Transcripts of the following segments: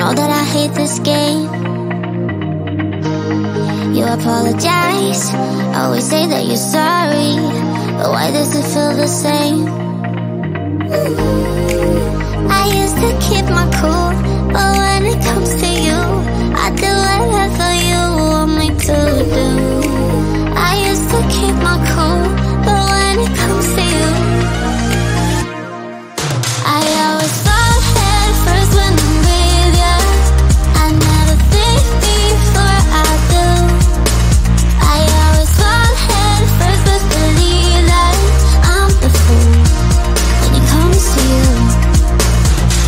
know that I hate this game. You apologize, always say that you're sorry, but why does it feel the same? I used to keep my cool, but when it comes to you, I do whatever you want me to do. I used to keep my cool, but when it comes to you, I always fall head first when I'm with you. I never think before I do. I always fall head first, but believe that I'm the fool when it comes to you.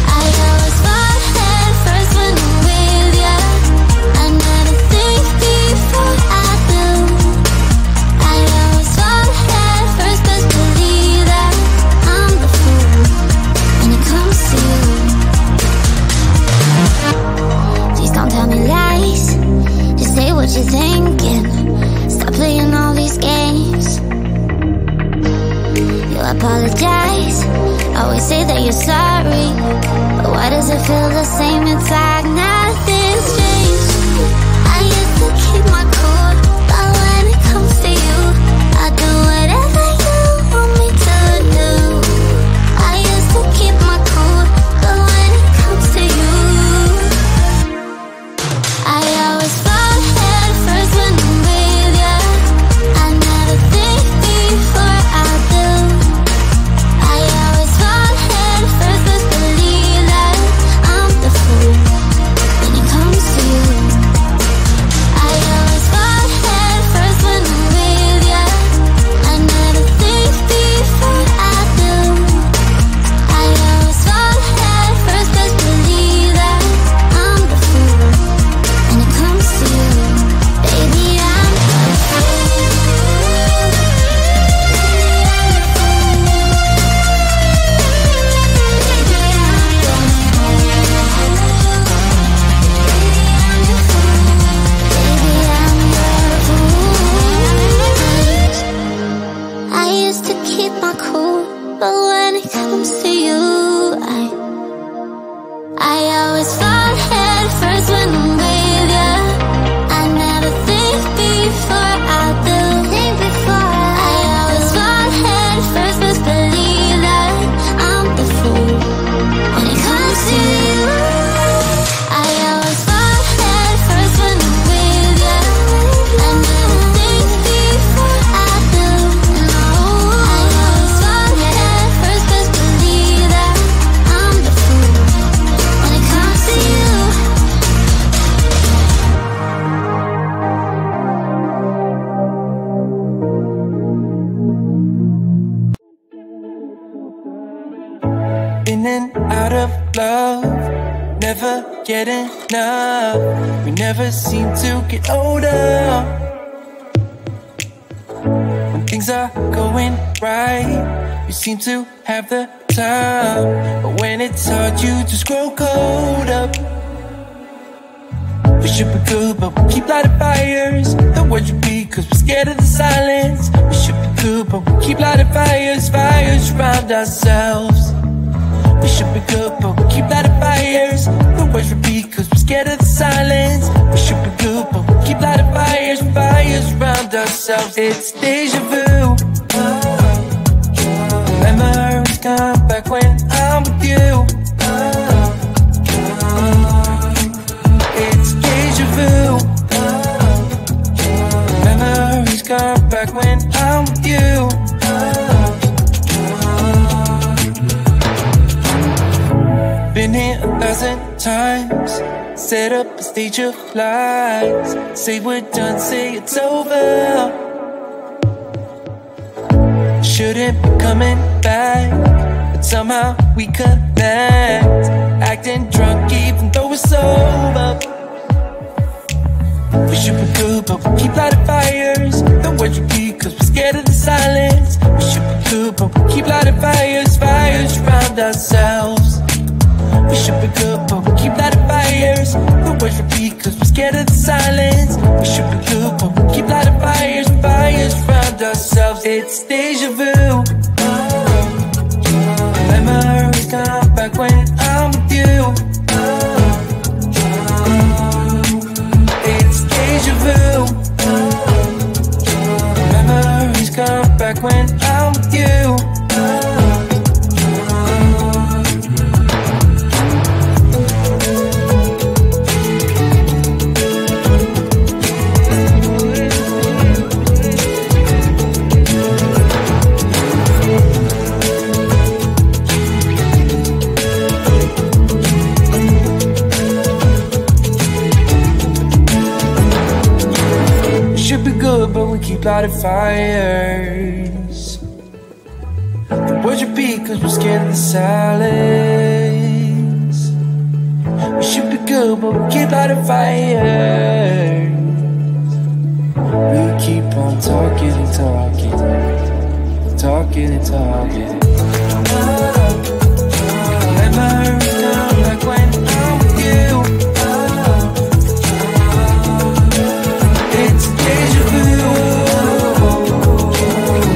I always fall head first when I'm with you. I never think before I do. I always fall head first, but believe that I'm the fool when it comes to you. Please don't tell me lies, just say what you're thinking. Stop playing all these games. You apologize, always say that you're sorry, but why does it feel the same? It's like nothing's changed. I used to keep my cool, but when it comes to you, I do whatever you want me to do. I used to keep my cool, but when it comes to you, I always fall head first when I'm with you. I never think before I do. I always fall head first, but believe that I'm the fool when it comes to you. I always fall head first when I'm with you. I never think before I do. I always fall head first, but believe that I'm the fool when it comes to you. Baby, I'm the fool. I used to keep my cool, but when it comes to you, I always fall head first when I'm with you. I never think before I do. I always fall head first, but believe that I'm the fool when it comes to you. I always fall head first when I'm with you. I never think before I do. No, I always fall head first, but believe that I'm the fool when it comes to you. In and out of love, never get enough. We never seem to get older. When things are going right, you seem to have the time, but when it's hard, you just grow cold up. We should be good, but we keep lighting fires. The words repeat, cause we're scared of the silence. We should be good, but we keep lighting fires, fires around ourselves. We should be good, but we keep lighting fires. The words repeat, cause we're scared of the silence. We should be good, but we keep lighting fires, fires around ourselves. It's deja vu. Memories come back when I'm with you. It's deja vu. Memories come back when I'm with you. Been here 1,000 times, set up a stage of lies. Say we're done, say it's over. Shouldn't be coming back, but somehow we connect. Acting drunk even though we're sober. We should be good, but we keep lighting fires. The words repeat, cause we're scared of the silence. We should be good, but we keep lighting fires, fires around ourselves. We should be good, but we keep lighting fires. The words repeat, cause we're scared of the silence. We should be good, but we keep lighting fires, fires around ourselves. It's deja vu. Memories come back when I'm with you. lighting fires. The words repeat cause we're scared of the silence. We should be good, but we keep lighting fires. We keep on talking and talking, talking and talking. Memories come like when I'm with you. It's deja vu.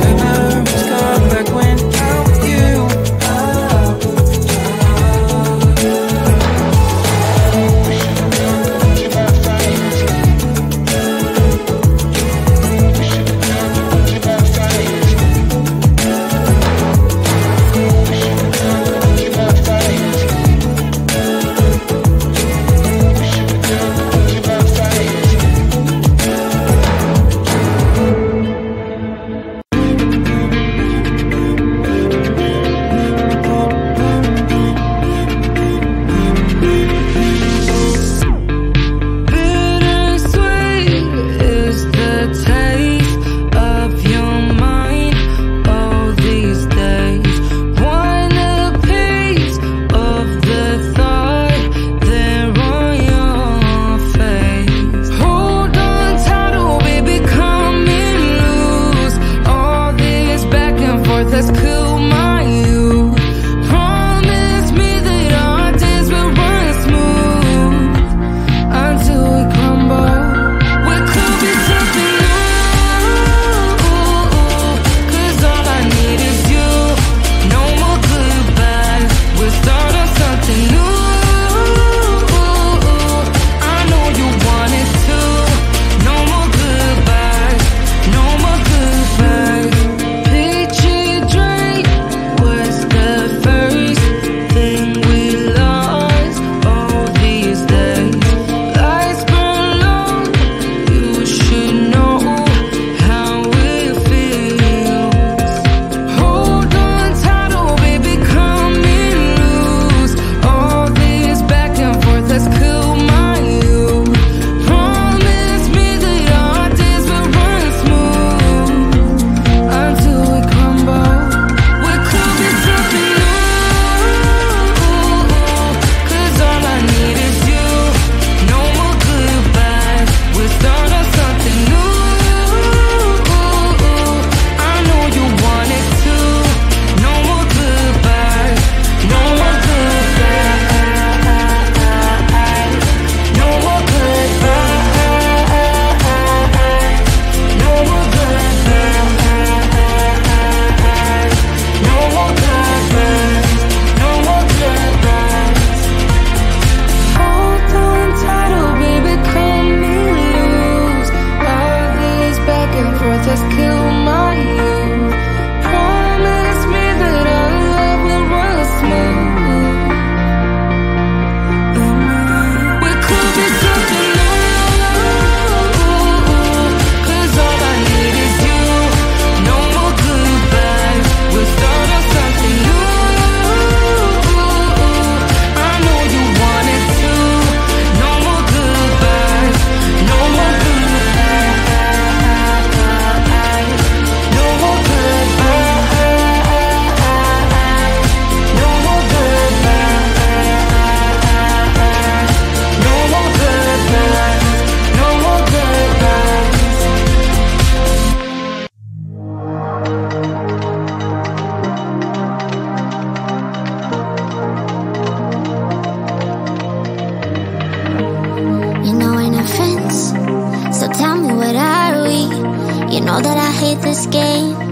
Memories come back when I'm with you. So tell me, what are we? You know that I hate this game.